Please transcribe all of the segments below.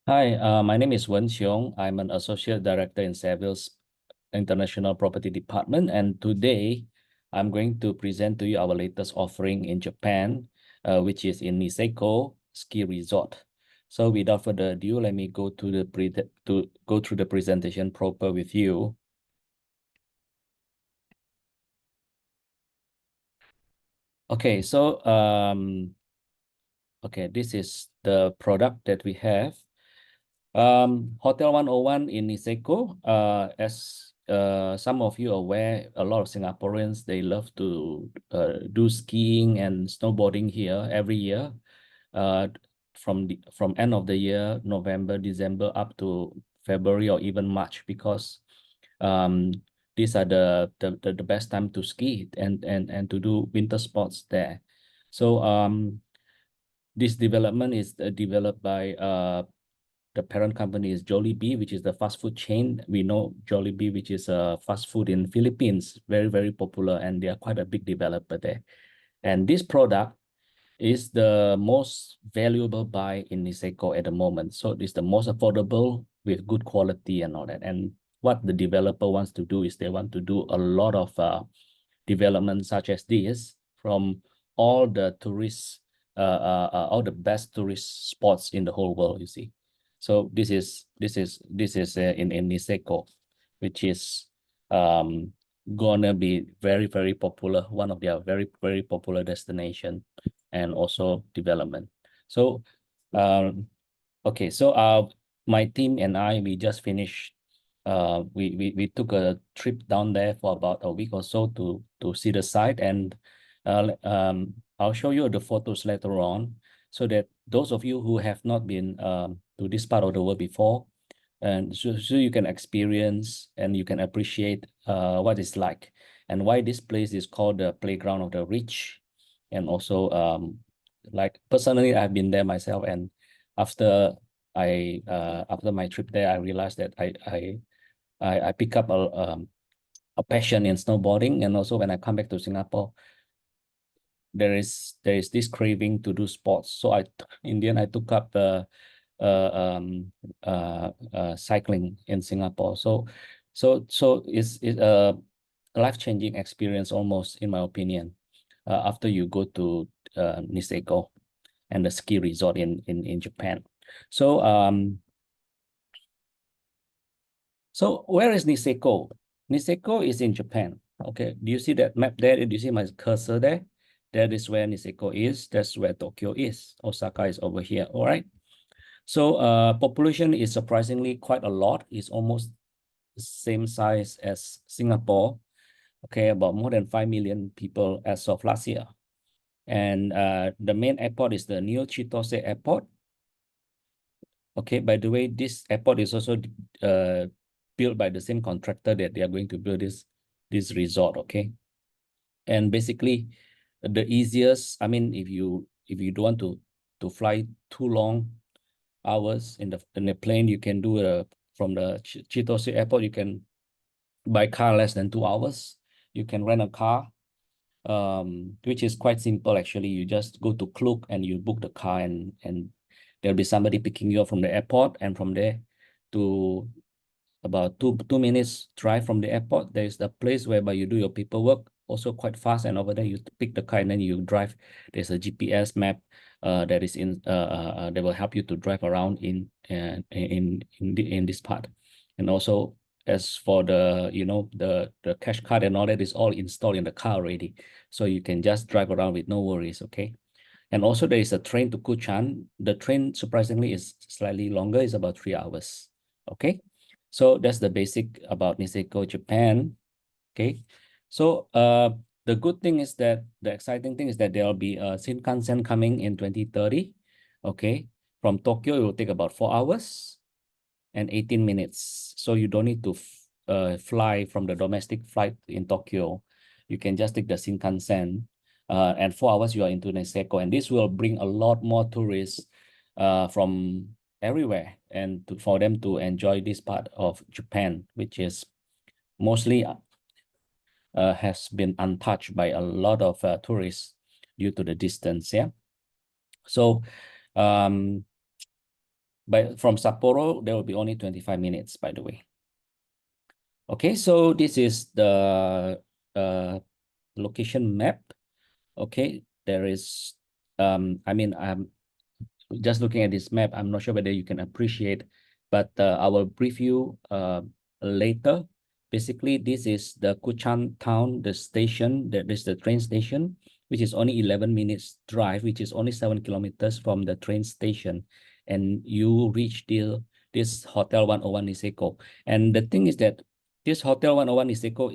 Hi, my name is Wen Xiong. I'm an associate director in Seville's International Property Department, and today I'm going to present to you our latest offering in Japan, which is in Niseko Ski Resort. So without further ado, let me go to the to go through the presentation proper with you. Okay, so okay, this is the product that we have. Hotel 101 in Niseko, as some of you are aware, a lot of Singaporeans, they love to do skiing and snowboarding here every year. Uh, from end of the year, November, December up to February or even March, because um, these are the best time to ski and to do winter sports there. So this development is developed by the parent company is Jollibee, which is the fast food chain. We know Jollibee, which is a fast food in Philippines, very, very popular, and they are quite a big developer there. And this product is the most valuable buy in Niseko at the moment. So it's the most affordable with good quality and all that. And what the developer wants to do is they want to do a lot of development such as this from all the tourists, all the best tourist spots in the whole world, you see. So this is in Niseko, which is gonna be very, very popular, one of their very, very popular destination and also development. So okay, so my team and I, we just finished we took a trip down there for about a week or so to see the site, and I'll show you the photos later on, so that those of you who have not been to this part of the world before, and so you can experience and you can appreciate what it's like and why this place is called the playground of the rich. And also like personally, I've been there myself, and after after my trip there, I realized that I pick up a passion in snowboarding, and also when I come back to Singapore, there is this craving to do sports. So in the end I took up cycling in Singapore. So it's a life-changing experience almost, in my opinion, after you go to Niseko and the ski resort in Japan. So so where is Niseko? Niseko is in Japan. Okay, do you see that map there? Do you see my cursor there? That is where Niseko is. That's where Tokyo is. Osaka is over here. All right. So population is surprisingly quite a lot. It's almost the same size as Singapore. Okay, about more than 5 million people as of last year. And the main airport is the Neo Chitose Airport. Okay, by the way, this airport is also built by the same contractor that they are going to build this resort. Okay, and basically the easiest, I mean, if you don't want to fly too long hours in the plane, you can do from the Chitose Airport, you can buy car less than 2 hours. You can rent a car, which is quite simple actually. You just go to Klook and you book the car, and there'll be somebody picking you up from the airport, and from there to about two minutes drive from the airport, there's the place whereby you do your paperwork, also quite fast. And over there, you pick the car and then you drive. There's a GPS map that is that will help you to drive around in this part. And also, as for the the cash card and all that is all installed in the car already, so you can just drive around with no worries. Okay. And also there is a train to Kuchan. The train surprisingly is slightly longer, it's about 3 hours. Okay. So that's the basic about Niseko, Japan. Okay. So the good thing is that the exciting thing is that there will be a Shinkansen coming in 2030. Okay. From Tokyo, it will take about 4 hours and 18 minutes. So you don't need to fly from the domestic flight in Tokyo. You can just take the Shinkansen, and 4 hours you are into Niseko. And this will bring a lot more tourists from everywhere, and for them to enjoy this part of Japan, which is mostly has been untouched by a lot of tourists due to the distance. Yeah. So from Sapporo, there will be only 25 minutes, by the way. Okay, so this is the location map. Okay, there is, I mean, I'm just looking at this map, I'm not sure whether you can appreciate, but I will brief you later. Basically, this is the Kuchan town, the station, that is the train station, which is only 11 minutes drive, which is only 7 kilometers from the train station. And you reach this Hotel 101 Niseko. And the thing is that this Hotel 101 Niseko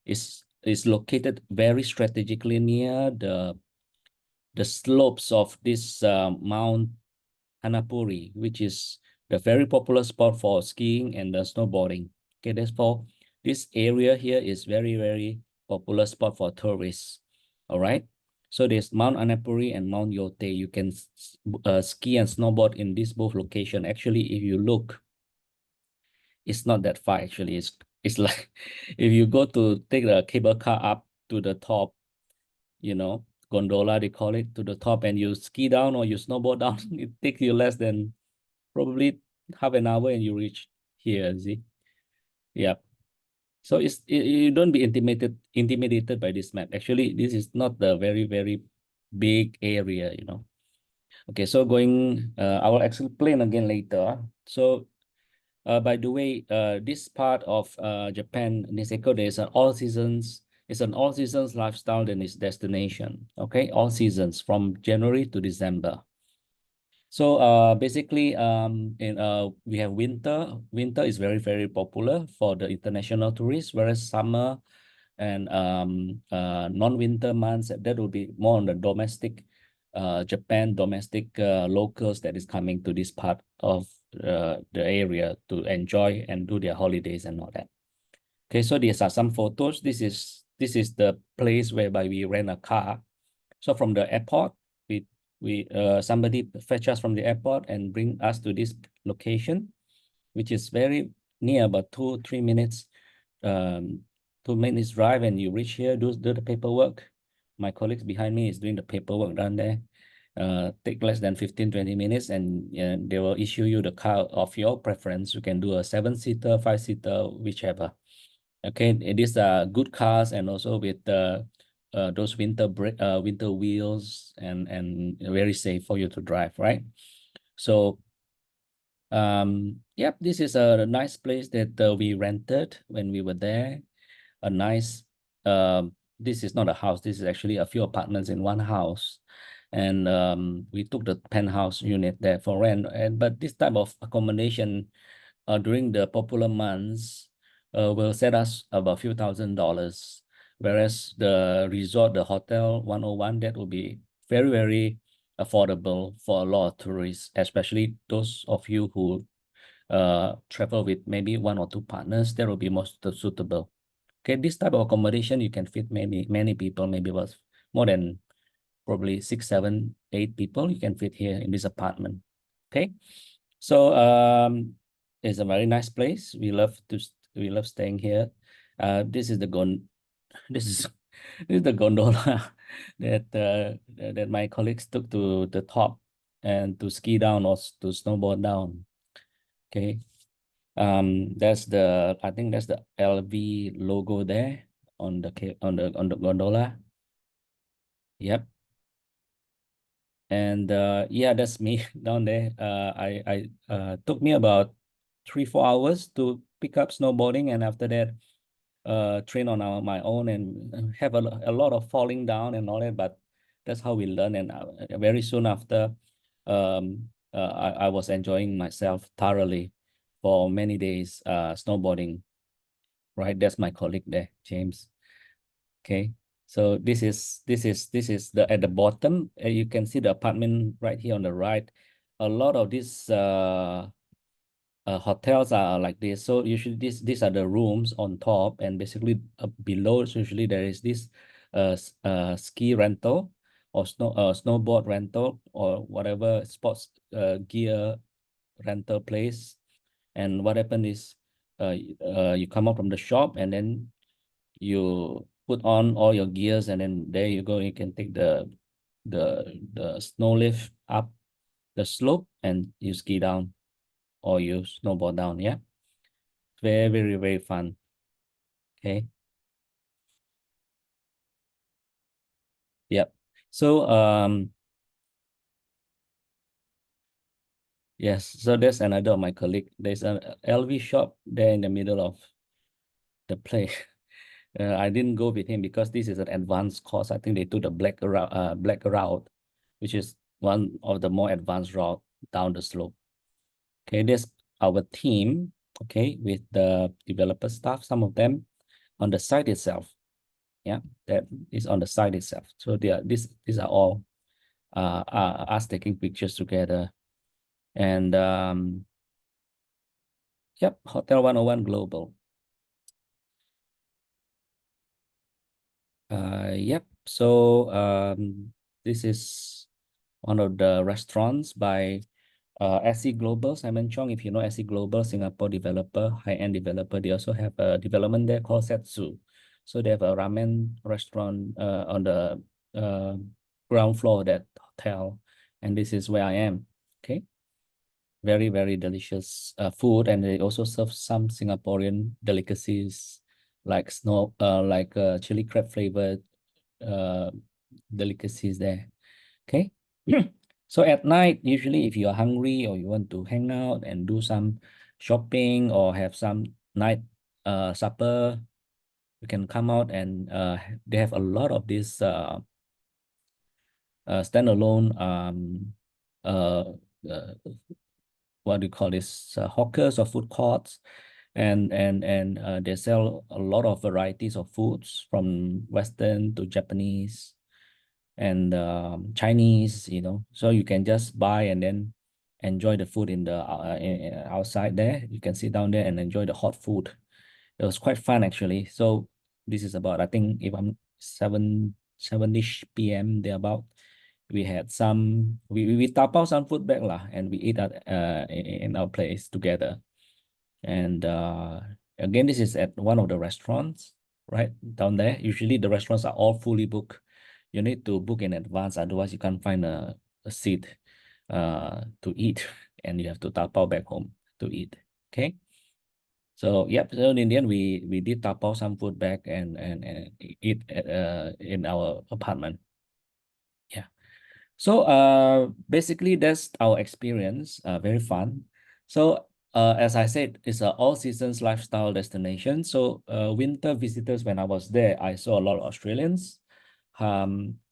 is located very strategically near the slopes of this Mount Hanapuri, which is the very popular spot for skiing and snowboarding. Okay, therefore, this area here is very, very popular spot for tourists. All right. So there's Mount Annapurna and Mount Yote. You can ski and snowboard in this both location. Actually, if you look, it's not that far. Actually, it's like if you go to take the cable car up to the top, you know, gondola, they call it, to the top, and you ski down or you snowboard down, it takes you less than probably half an hour and you reach here, see? Yeah. So you don't be intimidated by this map. Actually, this is not the very, very big area, you know. Okay, so I will explain again later. So by the way, this part of Japan, Niseko, it's an all seasons lifestyle in its destination. Okay, all seasons from January to December. So basically we have winter. Winter is very, very popular for the international tourists, whereas summer and non-winter months, that will be more on the domestic Japan domestic locals that is coming to this part of the area to enjoy and do their holidays and all that. Okay, so these are some photos. This is the place whereby we rent a car. So from the airport, we somebody fetch us from the airport and bring us to this location, which is very near, about 2-3 minutes, 2 minutes drive, and you reach here, do the paperwork. My colleagues behind me is doing the paperwork down there. Take less than 15-20 minutes, and they will issue you the car of your preference. You can do a 7-seater, 5-seater, whichever. Okay, it is good cars, and also with those winter wheels, and very safe for you to drive, right? So yep, this is a nice place that we rented when we were there. A nice this is not a house, this is actually a few apartments in one house. And we took the penthouse unit there for rent. But this type of accommodation during the popular months will set us about a few $1,000, whereas the resort, the Hotel 101, that will be very, very affordable for a lot of tourists, especially those of you who travel with maybe 1 or 2 partners. That will be most suitable. Okay, this type of accommodation you can fit many people, maybe about more than probably 6, 7, 8 people you can fit here in this apartment. Okay, so it's a very nice place. We love staying here. This is the this is this is the gondola that my colleagues took to the top and to ski down or to snowboard down. Okay, I think that's the LV logo there on the gondola. Yep. And yeah, that's me down there. I took me about 3-4 hours to pick up snowboarding, and after that train on my own, and have a lot of falling down and all that, but that's how we learn. And very soon after, I was enjoying myself thoroughly for many days snowboarding. Right, that's my colleague there, James. Okay, so this is the at the bottom. You can see the apartment right here on the right. A lot of these hotels are like this. So usually these are the rooms on top, and basically below usually there is this ski rental or snowboard rental or whatever sports gear rental place. And what happened is you come out from the shop, and then you put on all your gears, and then there you go, you can take the snow lift up the slope and you ski down or you snowboard down. Yeah, very, very, very fun. Okay. Yep. So yes, so there's another of my colleague. There's an LV shop there in the middle of the place. I didn't go with him because this is an advanced course. I think they took the black route, which is one of the more advanced route down the slope. Okay, there's our team. Okay, with the developer staff, some of them on the site itself. Yeah, that is on the site itself. So they are these are all us taking pictures together. And yep, Hotel 101 Global. Yep. So this is one of the restaurants by SE Global, Simon Chong. If you know SE Global, Singapore developer, high-end developer, they also have a development there called Setsu. So they have a ramen restaurant on the uh, ground floor of that hotel, and this is where I am. Okay, very, very delicious food, and they also serve some Singaporean delicacies like chili crab flavored uh, delicacies there. Okay. So at night, usually if you're hungry or you want to hang out and do some shopping or have some night supper, you can come out and they have a lot of these standalone uh, uh, what do you call this hawkers or food courts, and they sell a lot of varieties of foods from Western to Japanese and Chinese, so you can just buy and then enjoy the food in the outside there. You can sit down there and enjoy the hot food. It was quite fun actually. So this is about, I think, if I'm 7ish p.m. thereabout. We had some we tapao some food back lah, and we eat at in our place together. And again, this is at one of the restaurants right down there. Usually the restaurants are all fully booked. You need to book in advance, otherwise you can't find a seat to eat, and you have to tapao back home to eat. Okay. So yep, so in the end we did tapao some food back and eat in our apartment. Yeah. So basically that's our experience, very fun. So as I said, it's an all seasons lifestyle destination. So winter visitors, when I was there, I saw a lot of Australians,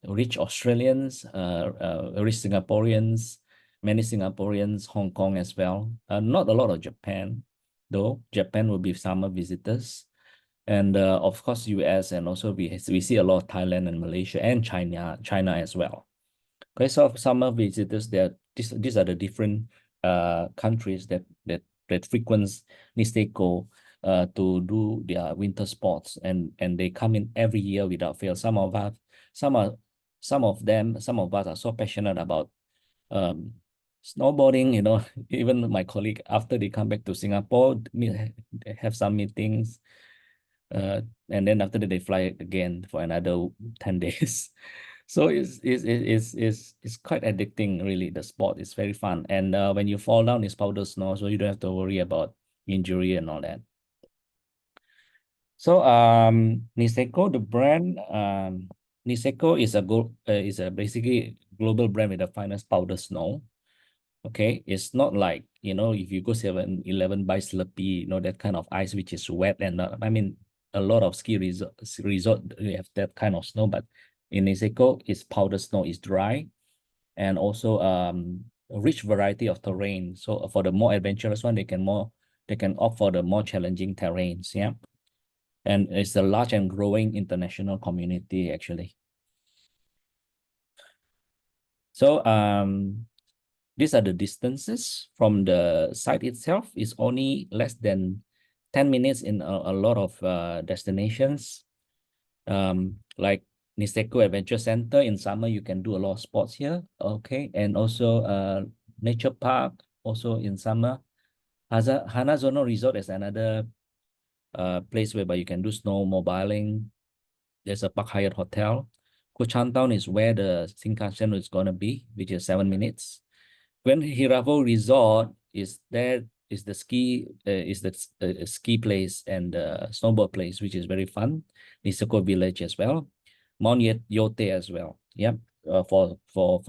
rich Australians, rich Singaporeans, many Singaporeans, Hong Kong as well. Not a lot of Japan, though. Japan will be summer visitors. And of course, US, and also we see a lot of Thailand and Malaysia and China as well. Okay, so summer visitors, these are the different countries that frequents Niseko to do their winter sports, and they come in every year without fail. Some are some of us are so passionate about um snowboarding, even my colleague, after they come back to Singapore, have some meetings, uh, and then after that they fly again for another 10 days. So it's quite addicting, really. The sport is very fun. And when you fall down, it's powder snow, so you don't have to worry about injury and all that. So Niseko, the brand, Niseko is a basically global brand with the finest powder snow. Okay, it's not like, if you go 7-Eleven, buy Slurpee, that kind of ice which is wet, and I mean a lot of resort you have that kind of snow, but in Niseko, it's powder snow, is dry, and also a rich variety of terrain. So for the more adventurous one, they can opt for the more challenging terrains. Yeah, and it's a large and growing international community actually. So these are the distances from the site itself. Is only less than 10 minutes in a lot of destinations. Like Niseko Adventure Center, in summer, you can do a lot of sports here. Okay. And also Nature Park, also in summer. Hanazono Resort is another place whereby you can do snowmobiling. There's a Park Hyatt Hotel. Koh Town is where the Shinkansen is going to be, which is 7 minutes. when Hiravo Resort is there, is the ski place and snowboard place, which is very fun. Niseko Village as well, Mount Yote as well. Yep, for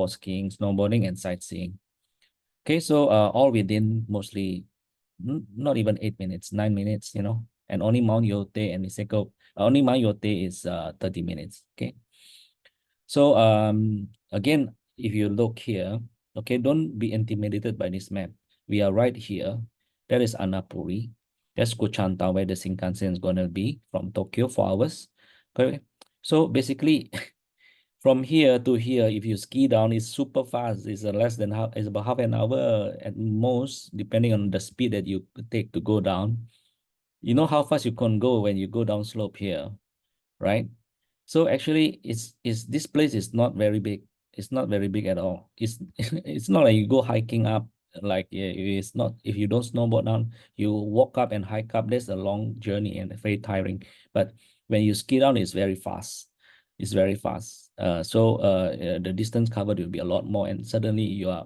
skiing, snowboarding, and sightseeing. Okay, so all within mostly not even 8 minutes, 9 minutes, and only Mount Yote and Niseko, only Mount Yote is 30 minutes. Okay. So again, if you look here, okay, don't be intimidated by this map. We are right here. That is Annapuri. That's Kochanta, where the Shinkansen is gonna be from Tokyo, 4 hours. Okay. So basically, from here to here, if you ski down, it's super fast. It's less than half. It's about half an hour at most, depending on the speed that you take to go down. You know how fast you can go when you go down slope here, right? So actually, it's this place is not very big. It's not very big at all. It's not like you go hiking up. Like it's not, if you don't snowboard down, you walk up and hike up. There's a long journey and very tiring. But when you ski down, it's very fast. It's very fast. The distance covered will be a lot more, and suddenly you're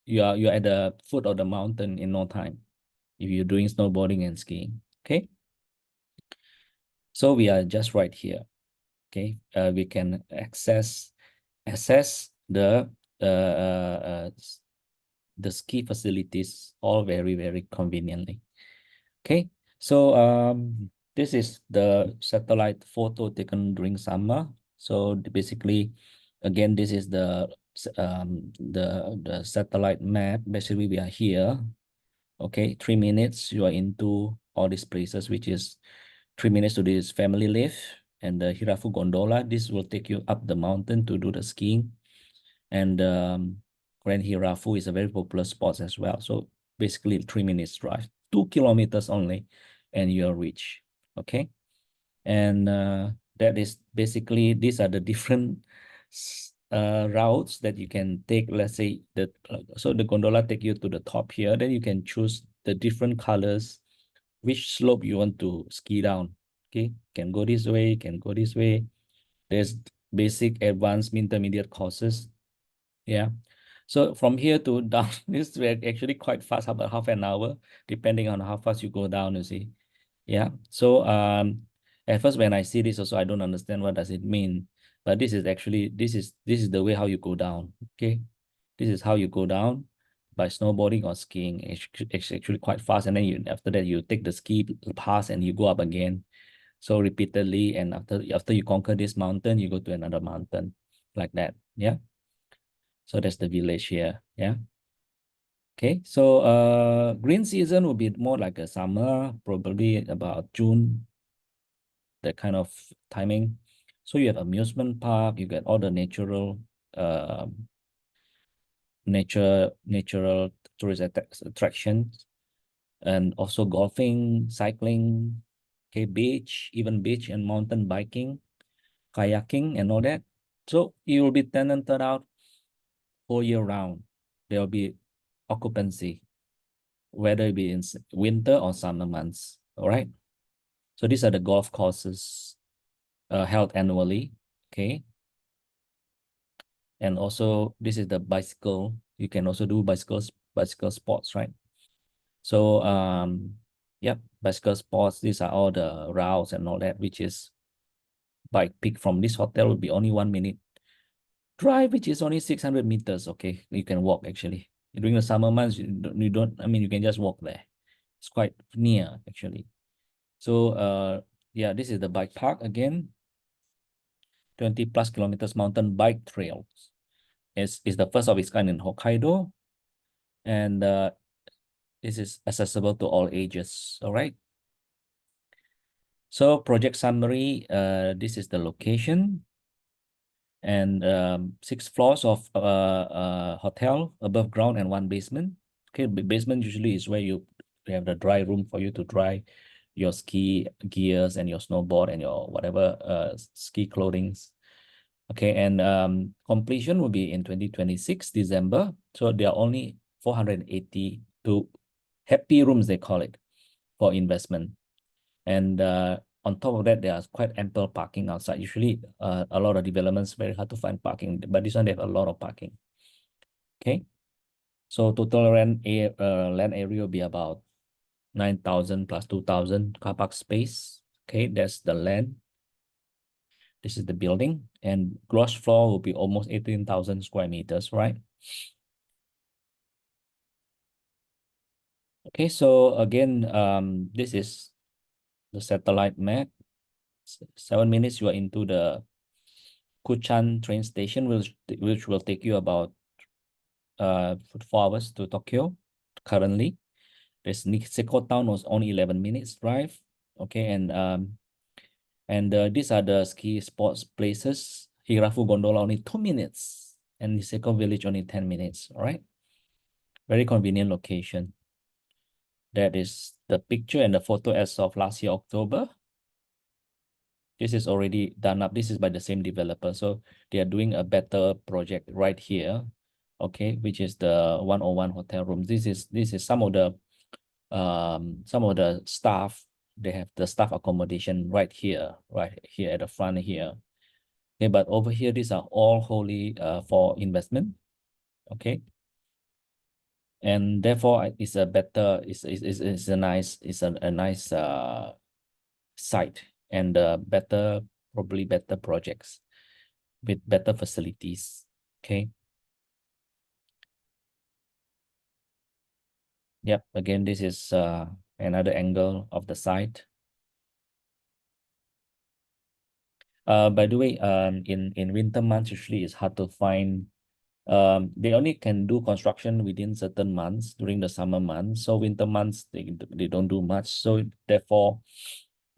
at the foot of the mountain in no time if you're doing snowboarding and skiing. Okay, so we are just right here. Okay, we can access the ski facilities all very, very conveniently. Okay, so this is the satellite photo taken during summer. So basically, again, this is the satellite map. Basically, we are here. Okay, 3 minutes, you are into all these places, which is 3 minutes to this family lift and the Hirafu gondola. This will take you up the mountain to do the skiing. And Grand Hirafu is a very popular spot as well. So basically 3 minutes drive, 2 kilometers only, and you'll reach. Okay. And that is basically, these are the different routes that you can take. Let's say that, so the gondola take you to the top here, then you can choose the different colors, which slope you want to ski down. Okay, can go this way, can go this way. There's basic, advanced, intermediate courses. Yeah. So from here to down, this is actually quite fast, about half an hour, depending on how fast you go down, you see. Yeah. So at first when I see this also, I don't understand what does it mean. But this is actually, this is the way how you go down. Okay. This is how you go down by snowboarding or skiing. It's actually quite fast. And then after that you take the ski pass and you go up again. So repeatedly, and after you conquer this mountain, you go to another mountain like that. Yeah. So that's the village here. Yeah. Okay. So green season will be more like a summer, probably about June, that kind of timing. So you have amusement park, you get all the natural tourist attractions, and also golfing, cycling, okay, beach and mountain biking, kayaking, and all that. So it will be tenanted out all year round. There will be occupancy, whether it be in winter or summer months. All right. So these are the golf courses held annually. Okay. And also this is the bicycle. You can also do bicycle sports, right? So yep, bicycle sports, these are all the routes and all that, which is bike pick from this hotel will be only 1 minute drive, which is only 600 meters. Okay, you can walk actually. During the summer months, I mean, you can just walk there. It's quite near actually. So yeah, this is the bike park again. 20 plus kilometers mountain bike trails. It's the first of its kind in Hokkaido, and this is accessible to all ages. All right. So project summary, this is the location, and 6 floors of hotel, above ground, and 1 basement. Okay, basement usually is where you have the dry room for you to dry your ski gears and your snowboard and your whatever ski clothings. Okay, and completion will be in 2026 December. So there are only 482 happy rooms, they call it, for investment. And on top of that, there are quite ample parking outside. Usually, a lot of developments very hard to find parking, but this one they have a lot of parking. Okay. So total land area will be about 9,000 plus 2,000 car park space. Okay, that's the land. This is the building, and gross floor will be almost 18,000 square meters, right? Okay, so again, this is the satellite map. 7 minutes, you are into the Kuchan train station, which will take you about 4 hours to Tokyo. Currently, there's Niseko town was only 11 minutes drive. Okay, and these are the ski sports places. Hirafu Gondola only 2 minutes, and Niseko Village only 10 minutes. All right, very convenient location. That is the picture and the photo as of last year, October. This is already done up. This is by the same developer. So they are doing a better project right here. Okay, which is the 101 hotel room. This is some of the staff. They have the staff accommodation right here at the front here. Okay, but over here, these are all wholly for investment. Okay. And therefore it's a better, it's a nice, a nice site, and probably better projects with better facilities. Okay. Yep. Again, this is another angle of the site. By the way, in winter months, usually it's hard to find. They only can do construction within certain months during the summer months. So winter months, they don't do much. So therefore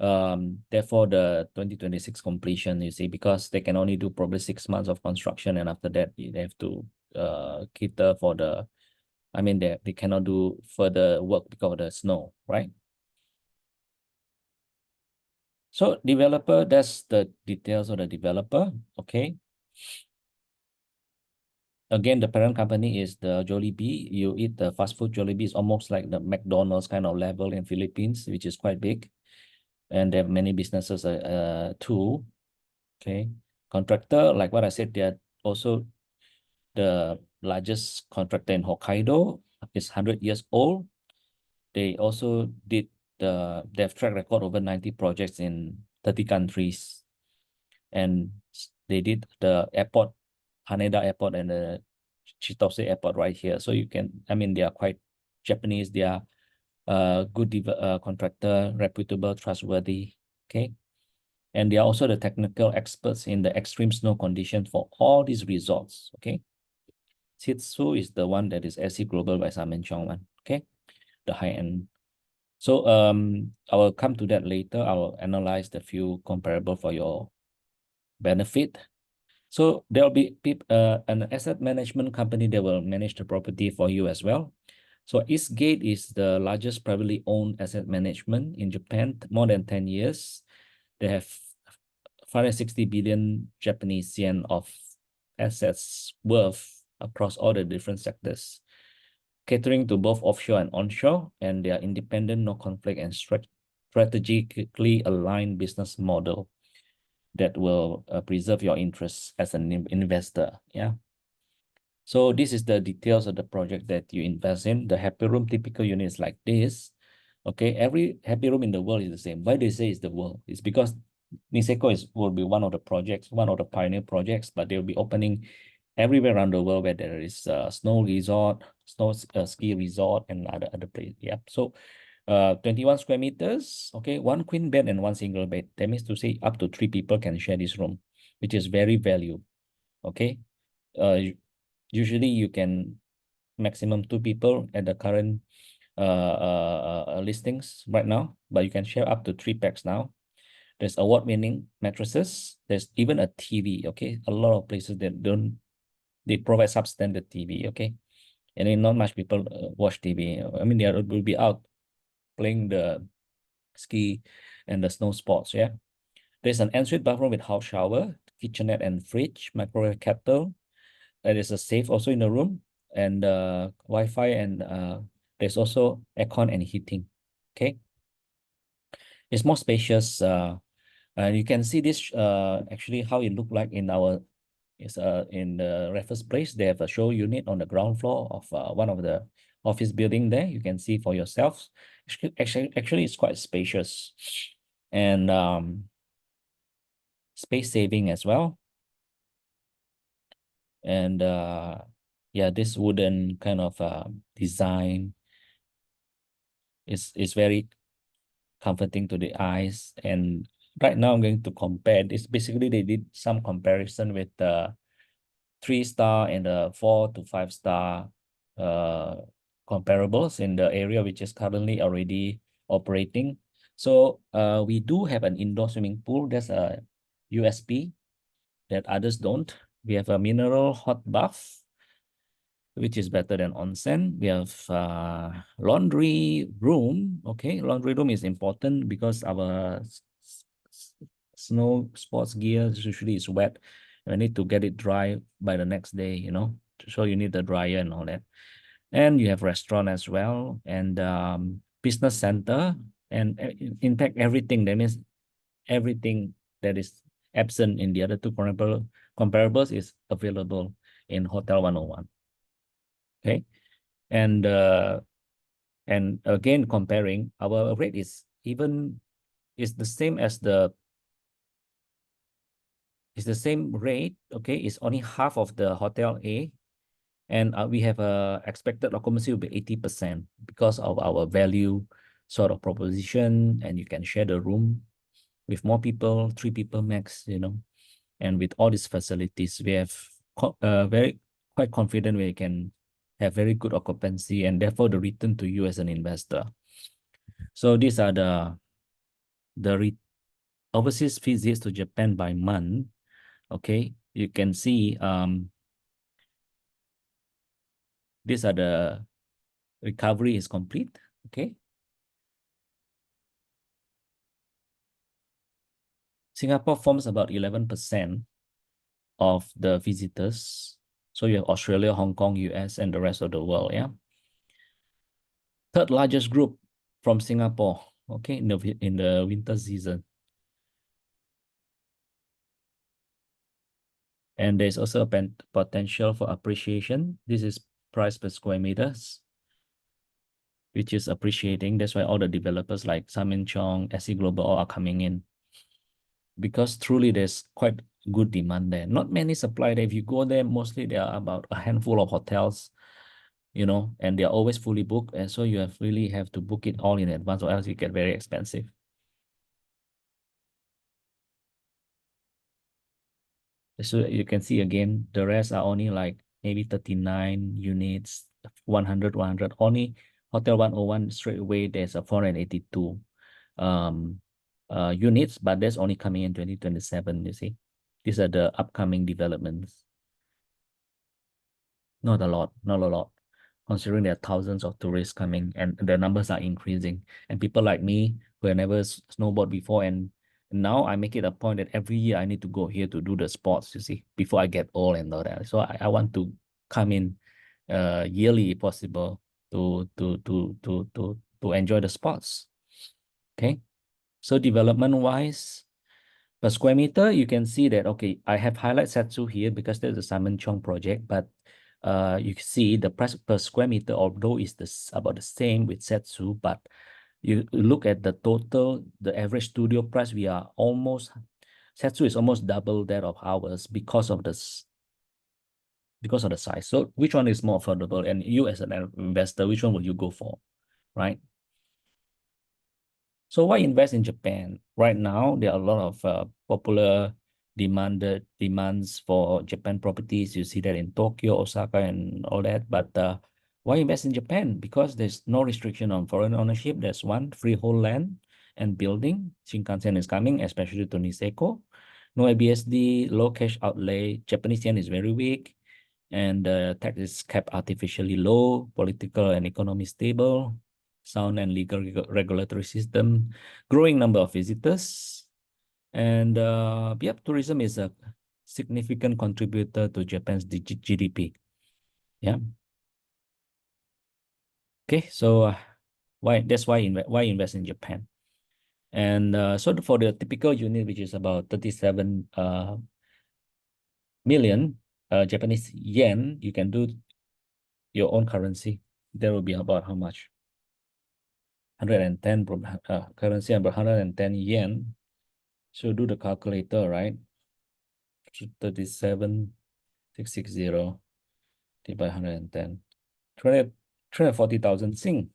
the 2026 completion, you see, because they can only do probably 6 months of construction, and after that they have to cater for the, I mean, they cannot do further work because of the snow, right? So developer, that's the details of the developer. Okay. Again, the parent company is the Jollibee. You eat the fast food Jollibee is almost like the McDonald's kind of level in Philippines, which is quite big. And they have many businesses too. Okay. Contractor, like what I said, they are also the largest contractor in Hokkaido. It's 100 years old. They also they have track record over 90 projects in 30 countries. And they did the airport, Haneda Airport and the Chitose Airport right here. So you can, I mean, they are quite Japanese. They are good contractor, reputable, trustworthy. Okay. And they are also the technical experts in the extreme snow conditions for all these resorts. Okay. Shitsu is the one that is SC Global by Simon Chong one. Okay. The high end. So I will come to that later. I will analyze the few comparable for your benefit. So there will be an asset management company that will manage the property for you as well. So Eastgate is the largest privately owned asset management in Japan, more than 10 years. They have 560 billion Japanese yen of assets worth across all the different sectors, catering to both offshore and onshore, and they are independent, no conflict, and strategically aligned business model that will preserve your interests as an investor. Yeah. So this is the details of the project that you invest in. The happy room typical unit is like this. Okay, every happy room in the world is the same. Why do you say it's the world? It's because Niseko will be one of the projects, one of the pioneer projects, but they'll be opening everywhere around the world where there is snow resort, ski resort, and other place. Yeah. So 21 square meters. Okay, one queen bed and one single bed. That means to say up to 3 people can share this room, which is very value. Okay. Usually you can maximum 2 people at the current listings right now, but you can share up to 3 packs now. There's award-winning mattresses. There's even a TV. Okay, a lot of places that they provide substandard TV. Okay, and then not much people watch TV. I mean, they will be out playing the ski and the snow sports. Yeah, there's an ensuite bathroom with house shower, kitchenette and fridge, microwave kettle. There is a safe also in the room, and Wi-Fi, and there's also aircon and heating. Okay, it's more spacious. And you can see this actually how it looked like in It's in the Raffles Place. They have a show unit on the ground floor of one of the office building there. You can see for yourselves. Actually, it's quite spacious and space saving as well. And yeah, this wooden kind of design is very comforting to the eyes. And right now I'm going to compare this. Basically, they did some comparison with the 3-star and the 4 to 5-star uh, comparables in the area which is currently already operating. So we do have an indoor swimming pool. That's a USP that others don't. We have a mineral hot bath, which is better than onsen. We have laundry room. Okay, laundry room is important because our snow sports gear usually is wet. I need to get it dry by the next day, So you need the dryer and all that. And you have restaurant as well, and business center, and in fact everything. That means everything that is absent in the other two comparables is available in Hotel 101. Okay. And again, comparing, our rate is the same as the same rate. Okay, it's only half of the Hotel A, and we have a expected occupancy will be 80% because of our value sort of proposition, and you can share the room with more people, 3 people max, and with all these facilities, we have very quite confident we can have very good occupancy and therefore the return to you as an investor. So these are the overseas visits to Japan by month. Okay, you can see these are the recovery is complete. Okay, Singapore forms about 11% of the visitors. So you have Australia, Hong Kong, US, and the rest of the world. Yeah, third largest group from Singapore. Okay, in the winter season. And there's also a potential for appreciation. This is price per square meters, which is appreciating. That's why all the developers like Simon Chong, SE Global all are coming in, because truly there's quite good demand there. Not many supply there. If you go there, mostly there are about a handful of hotels, and they're always fully booked. And so you really have to book it all in advance, or else you get very expensive. So you can see again, the rest are only like maybe 39 units, 100, 100. Only Hotel 101 straight away, there's a 482 units, but that's only coming in 2027, you see. These are the upcoming developments. Not a lot, not a lot, considering there are thousands of tourists coming and the numbers are increasing. And people like me who have never snowboard before, and now I make it a point that every year I need to go here to do the sports, you see, before I get old and all that. So I want to come in yearly if possible to enjoy the sports. Okay. So development wise, per square meter, you can see that, okay, I have highlight Setsu here because there's a Simon Chong project, but you can see the price per square meter, although is about the same with Setsu, but you look at the total, the average studio price, Setsu is almost double that of ours because of the size. So which one is more affordable? And you as an investor, which one will you go for, right? So why invest in Japan? Right now, there are a lot of popular demands for Japan properties. You see that in Tokyo, Osaka, and all that. But why invest in Japan? Because there's no restriction on foreign ownership. There's one freehold land and building. Shinkansen is coming, especially to Niseko. No ABSD, low cash outlay. Japanese yen is very weak, and tax is kept artificially low. Political and economy stable, sound and legal regulatory system, growing number of visitors, and yep, tourism is a significant contributor to Japan's GDP. Yeah. Okay, so why invest in Japan? And so for the typical unit, which is about 37 million Japanese yen, you can do your own currency. That will be about how much? 110 currency about 110 yen. So do the calculator, right? 37,660 divided by 110. 340,000 Sing.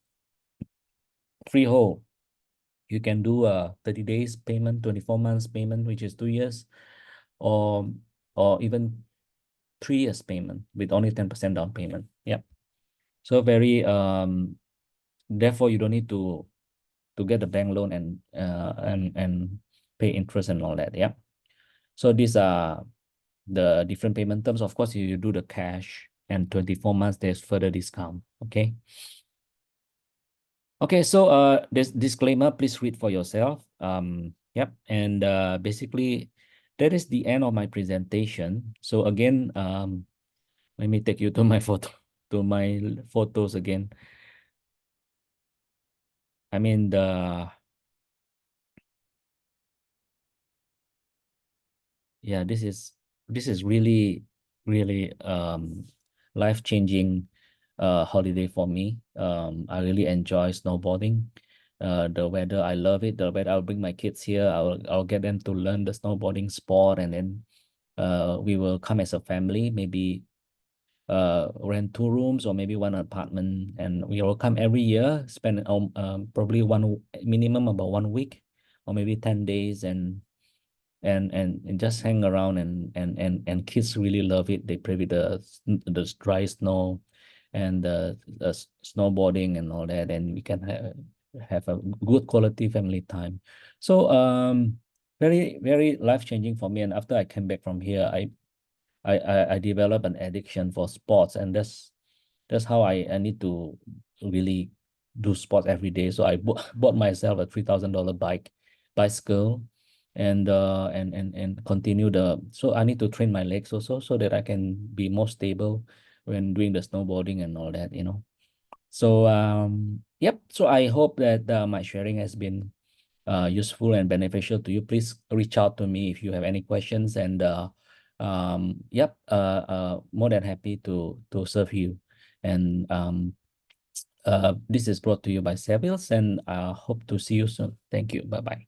Freehold. You can do a 30 days payment, 24 months payment, which is 2 years, or even 3 years payment with only 10% down payment. Yeah. So very therefore you don't need to get the bank loan and pay interest and all that. Yeah. So these are the different payment terms. Of course, you do the cash and 24 months, there's further discount. Okay. Okay, so this disclaimer, please read for yourself. Yep, and basically that is the end of my presentation. So again, let me take you to my photos again. I mean yeah, this is really really life-changing holiday for me. I really enjoy snowboarding. The weather, I love it. The weather, I'll bring my kids here. I'll get them to learn the snowboarding sport, and then we will come as a family, maybe rent 2 rooms or maybe one apartment, and we will come every year, spend probably one minimum about 1 week or maybe 10 days, and just hang around, and kids really love it. They play with the dry snow and the snowboarding and all that, and we can have a good quality family time. So very very life-changing for me. And after I came back from here, I developed an addiction for sports, and that's how I need to really do sports every day. So I bought myself a $3,000 bicycle, and continue so I need to train my legs also so that I can be more stable when doing the snowboarding and all that, you know. So yep. So I hope that my sharing has been useful and beneficial to you. Please reach out to me if you have any questions, and yep, more than happy to serve you. And this is brought to you by Sevils, and I hope to see you soon. Thank you. Bye bye.